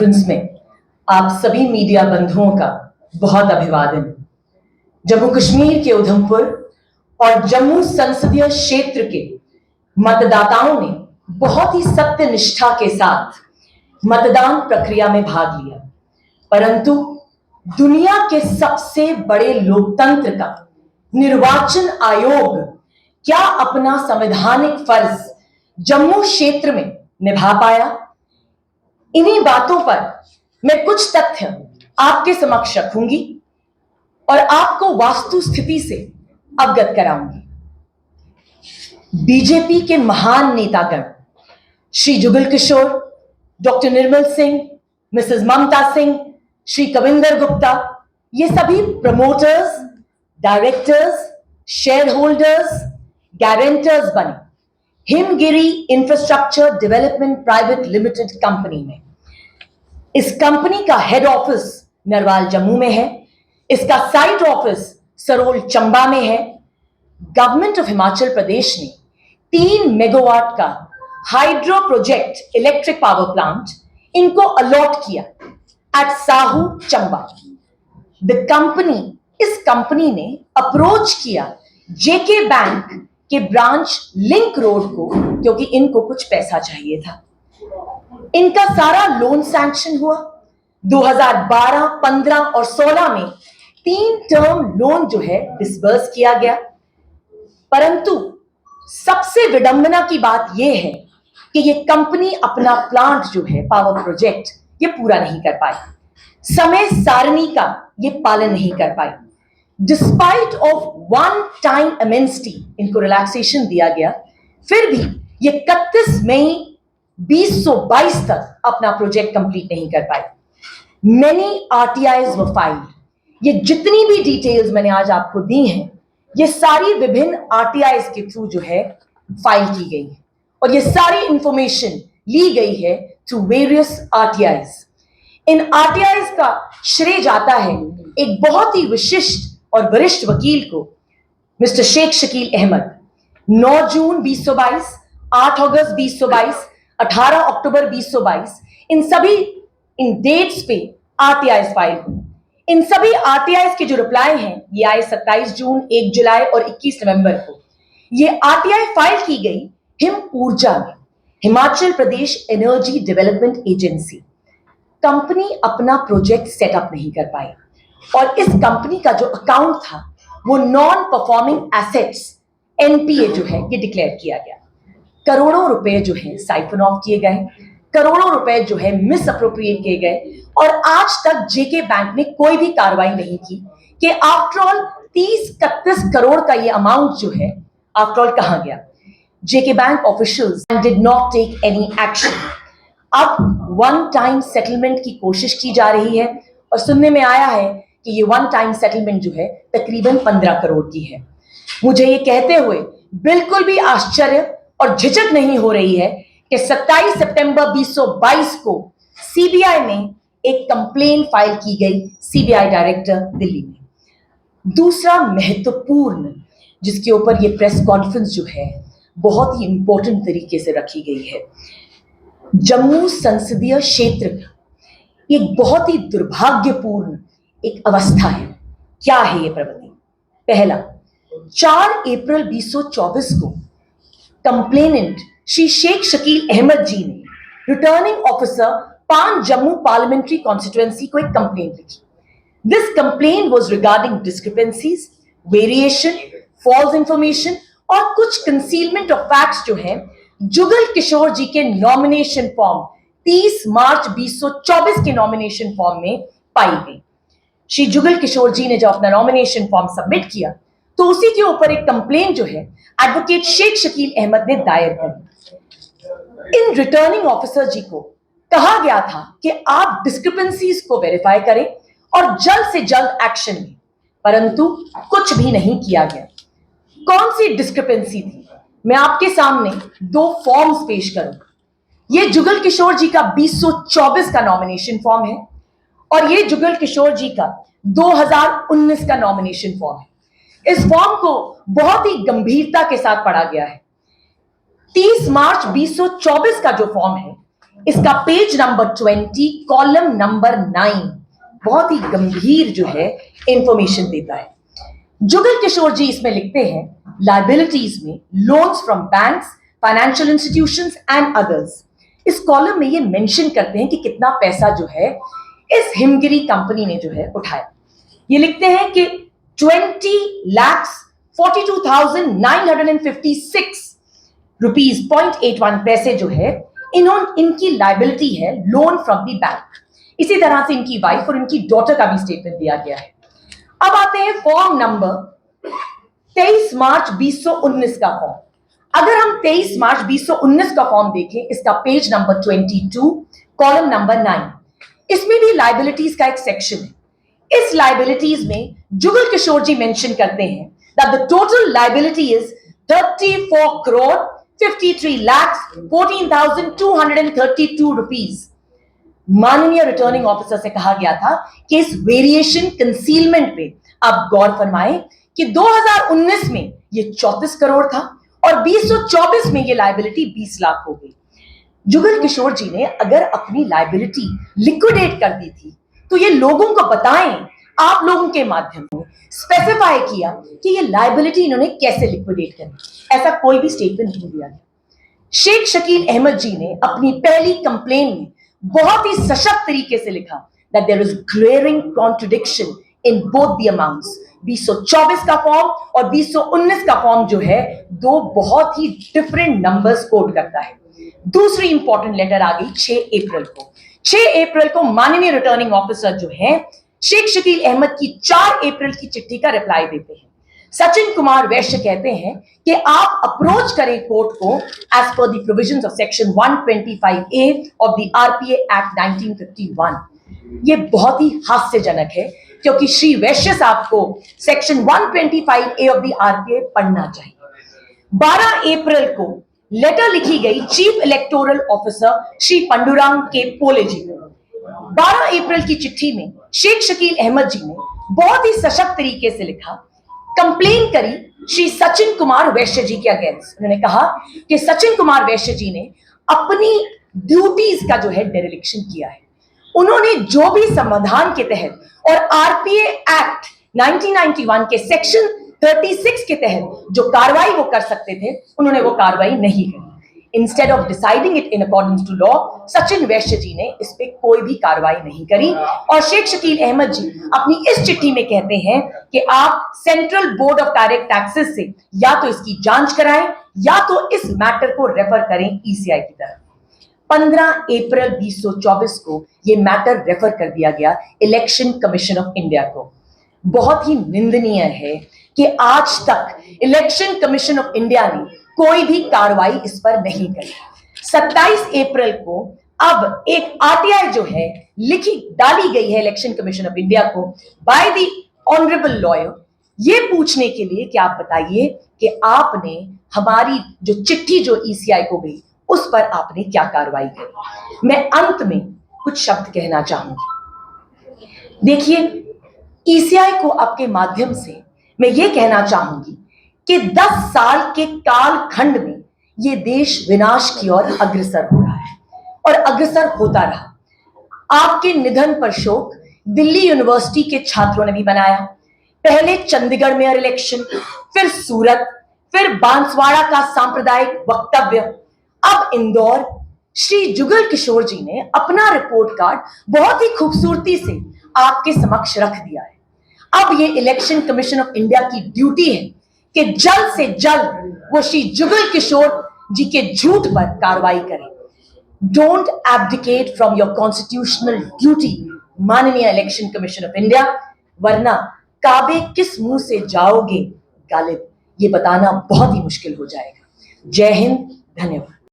Conference में आप सभी मीडिया बंधुओं का बहुत अभिवादन। जम्मू कश्मीर के उधमपुर और जम्मू संसदीय क्षेत्र के मतदाताओं ने बहुत ही सत्य निष्ठा के साथ मतदान प्रक्रिया में भाग लिया, परंतु दुनिया के सबसे बड़े लोकतंत्र का निर्वाचन आयोग क्या अपना संवैधानिक फर्ज जम्मू क्षेत्र में निभा पाया? इन्हीं बातों पर मैं कुछ तथ्य आपके समक्ष रखूंगी और आपको वास्तु स्थिति से अवगत कराऊंगी। बीजेपी के महान नेतागण श्री जुगल किशोर, डॉक्टर निर्मल सिंह, मिसेस ममता सिंह, श्री कविंदर गुप्ता, ये सभी promoters, directors, shareholders, guarantors बने Himgiri infrastructure development private limited company में। इस कंपनी का हेड ऑफिस नरवाल जम्मू में है, इसका साइट ऑफिस सरोल चंबा में है। गवर्नमेंट ऑफ हिमाचल प्रदेश ने 3 मेगावाट का hydro project electric power plant इनको अलॉट किया एट साहू चंबा। इस कंपनी ने अप्रोच किया जेके बैंक के ब्रांच लिंक रोड को, क्योंकि इनको कुछ पैसा चाहिए था। इनका सारा लोन सैंक्शन हुआ। 2012, 15 और 16 में 3 टर्म लोन जो है डिसबर्स किया गया, परंतु सबसे विडंबना की बात यह है कि ये कंपनी अपना प्लांट जो है पावर प्रोजेक्ट ये पूरा नहीं कर पाई, समय सारणी का ये पालन नहीं कर पाई। डिस्पाइट ऑफ वन टाइम एमएनएसटी इनको रिलैक्सेशन दिया गया, फिर भी ये 31 मई 2022 तक अपना प्रोजेक्ट कंप्लीट नहीं कर पाए। Many RTIs were filed. ये जितनी भी डिटेल्स मैंने आज आपको दी हैं, ये सारी विभिन्न आरटीआईज के थ्रू जो है फाइल की गई है और ये सारी इंफॉर्मेशन ली गई है थ्रू वेरियस आरटीआईज। इन आरटीआईज का श्रेय जाता है एक बहुत ही विशिष्ट और वरिष्ठ वकील को, मिस्टर शेख शकील अहमद। 9 जून 2022, 8 अगस्त 2022, 18 अक्टूबर 2022 इन डेट्स पे आरटीआईज फाइल हुई। इन सभी आरटीआईज के जो रिप्लाई हैं ये आए 27 जून, 1 जुलाई और 21 नवंबर को। ये आरटीआई फाइल की गई हिम ऊर्जा में, Himachal Pradesh energy development agency. Company अपना प्रोजेक्ट सेटअप नहीं कर पाई और इस कंपनी का जो अकाउंट था वो नॉन परफॉर्मिंग एसेट्स एनपीए जो है ये डिक्लेयर किया गया। करोड़ों रुपए जो है साइफन ऑफ किए गए, करोड़ों रुपए जो है मिस अप्रोप्रिएट किए गए और आज तक जेके बैंक ने कोई भी कार्रवाई नहीं की कि आफ्टर ऑल 30-31 करोड़ का ये अमाउंट जो है आफ्टर ऑल कहां गया। JK bank officials did not take any action. अब वन टाइम सेटलमेंट की कोशिश की जा रही है और सुनने में आया है कि ये वन टाइम सेटलमेंट जो है तकरीबन 15 करोड़ की है। मुझे ये कहते हुए बिल्कुल भी आश्चर्य और झिझक नहीं हो रही है कि 27 सितंबर 2022 को सीबीआई में एक कंप्लेन फाइल की गई सीबीआई डायरेक्टर दिल्ली में। दूसरा महत्वपूर्ण जिसके ऊपर ये प्रेस कॉन्फ्रेंस जो है बहुत ही इंपॉर्टेंट तरीके से रखी गई है, जम्मू संसदीय क्षेत्र का एक बहुत ही दुर्भाग्यपूर्ण एक अवस्था है। क्या है ये प्रवृत्ति? पहला, 4 अप्रैल 2024 को कंप्लेनेंट श्री शेख शकील अहमद जी ने returning officer 5 Jammu parliamentary constituency को एक कंप्लेन लिखी। This complain was regarding discrepancies, variation, false information और कुछ कंसीलमेंट ऑफ फैक्ट्स जो है जुगल किशोर जी के नॉमिनेशन फॉर्म 30 मार्च 2024 के नॉमिनेशन फॉर्म में पाई गई। श्री जुगल किशोर जी ने जब अपना नॉमिनेशन फॉर्म सबमिट किया तो उसी के ऊपर एक कंप्लेन जो है एडवोकेट शेख शकील अहमद ने दायर की। इन रिटर्निंग ऑफिसर जी को कहा गया था कि आप डिस्क्रिपेंसीज को वेरीफाई करें और जल्द से जल्द एक्शन लें, परंतु कुछ भी नहीं किया गया। कौन सी डिस्क्रिपेंसी थी? मैं आपके सामने 2 फॉर्म्स पेश करूंगा। ये जुगल किशोर जी का 2024 का नॉमिनेशन फॉर्म है और ये जुगल किशोर जी का 2019 का नॉमिनेशन फॉर्म है। इस फॉर्म को बहुत ही गंभीरता के साथ पढ़ा गया है। 30 मार्च 2024 का जो फॉर्म है इसका पेज नंबर 20 कॉलम नंबर 9 बहुत ही गंभीर जो है इंफॉर्मेशन देता है। जुगल किशोर जी इसमें लिखते हैं लाइबिलिटीज में loans from banks, financial institutions and others. इस कॉलम में ये मेंशन करते हैं कि कितना पैसा जो है इस हिमगिरी कंपनी ने जो है उठाया। ये लिखते हैं कि 20,42,956 रुपीज 0.81 पैसे जो है इनकी लाइबिलिटी है लोन फ्रॉम दी बैंक। इसी तरह से इनकी वाइफ और इनकी डॉटर का भी स्टेटमेंट दिया गया है। अब आते हैं फॉर्म नंबर 23 मार्च 2019 का फॉर्म। अगर हम 23 मार्च 2019 का फॉर्म देखें, इसका पेज नंबर 22 कॉलम नंबर 9, इसमें भी लाइबिलिटीज का एक सेक्शन है। इस लाइबिलिटीज में जुगल किशोर जी मेंशन करते हैं that the total liability is 34,53,14,232 rupees. माननीय रिटर्निंग ऑफिसर से कहा गया था कि इस वेरिएशन कंसीलमेंट पे आप गौर फरमाएं कि 2019 में ये 34 करोड़ था और 2024 में ये लाइबिलिटी 20 लाख हो गई। जुगल किशोर जी ने अगर अपनी लाइबिलिटी लिक्विडेट कर दी थी तो ये लोगों को बताएं, आप लोगों के माध्यम से स्पेसिफाई किया कि ये लाइबिलिटी इन्होंने कैसे लिक्विडेट करी। ऐसा कोई भी स्टेटमेंट नहीं दिया गया। शेख शकील अहमद जी ने अपनी पहली कंप्लेन में बहुत ही सशक्त तरीके से लिखा that there is glaring contradiction in both the amounts. 2024 का फॉर्म और 2019 का फॉर्म जो है दो बहुत ही डिफरेंट नंबर्स कोट करता है। दूसरी इंपॉर्टेंट लेटर आ गई 6 अप्रैल को। 6 अप्रैल को माननीय रिटर्निंग ऑफिसर जो है शेख शकील अहमद की 4 अप्रैल की चिट्ठी का रिप्लाई देते हैं। सचिन कुमार वैश्य कहते हैं कि आप अप्रोच करें कोर्ट को as per the provisions of section 125A of the RPA act 1951। ये बहुत ही हास्यजनक है क्योंकि श्री वैश्य साहब को section 125A of the RPA पढ़ना चाहिए। 12 अप्रैल को लेटर लिखी गई चीफ इलेक्टोरल ऑफिसर श्री पंडुरांग के पोले जी को। 12 अप्रैल की चिट्ठी में शेख शकील अहमद जी ने बहुत ही सशक्त तरीके से लिखा, कंप्लेन करी श्री सचिन कुमार वैश्य जी के अगेंस्ट। उन्होंने कहा कि सचिन कुमार वैश्य जी ने अपनी ड्यूटीज का जो है डेरिलिक्शन किया है। उन्होंने जो भी समाधान के तहत और आरपीए एक्ट 1991 के सेक्शन 36 के तहत जो कार्रवाई वो कर सकते थे, उन्होंने वो कार्रवाई नहीं की। Instead of deciding it in according to law, Sachin Vaishya ji ने इस पे कोई भी कार्रवाई नहीं करी। और शेख शकील अहमद जी अपनी इस चिट्ठी में कहते हैं कि आप central board of direct taxes से या तो इसकी जांच कराएं या तो इस मैटर को रेफर करें ईसीआई की तरफ। 15 अप्रैल 2024 को यह मैटर रेफर कर दिया गया इलेक्शन कमीशन ऑफ इंडिया को। बहुत ही निंदनीय है कि आज तक इलेक्शन कमीशन ऑफ इंडिया ने कोई भी कार्रवाई इस पर नहीं करी। 27 अप्रैल को अब एक आरटीआई जो है डाली गई है इलेक्शन कमीशन ऑफ इंडिया को बाय द ऑनरेबल लॉयर, ये पूछने के लिए कि आप बताइए कि आपने हमारी जो चिट्ठी जो ईसीआई को गई उस पर आपने क्या कार्रवाई की। मैं अंत में कुछ शब्द कहना चाहूंगी। देखिए, ईसीआई को आपके माध्यम से मैं ये कहना चाहूंगी कि 10 साल के कालखंड में ये देश विनाश की ओर अग्रसर हो रहा है और अग्रसर होता रहा। आपके निधन पर शोक दिल्ली यूनिवर्सिटी के छात्रों ने भी मनाया। पहले चंडीगढ़ मेयर इलेक्शन, फिर सूरत, फिर बांसवाड़ा का सांप्रदायिक वक्तव्य, अब इंदौर। श्री जुगल किशोर जी ने अपना रिपोर्ट कार्ड बहुत ही खूबसूरती से आपके समक्ष रख दिया है। अब ये इलेक्शन कमीशन ऑफ इंडिया की ड्यूटी है कि जल्द से जल्द वो श्री जुगल किशोर जी के झूठ पर कार्रवाई करें। Don't abdicate from your constitutional duty माननीय इलेक्शन कमीशन ऑफ इंडिया, वरना काबे किस मुंह से जाओगे गालिब, ये बताना बहुत ही मुश्किल हो जाएगा। जय हिंद, धन्यवाद।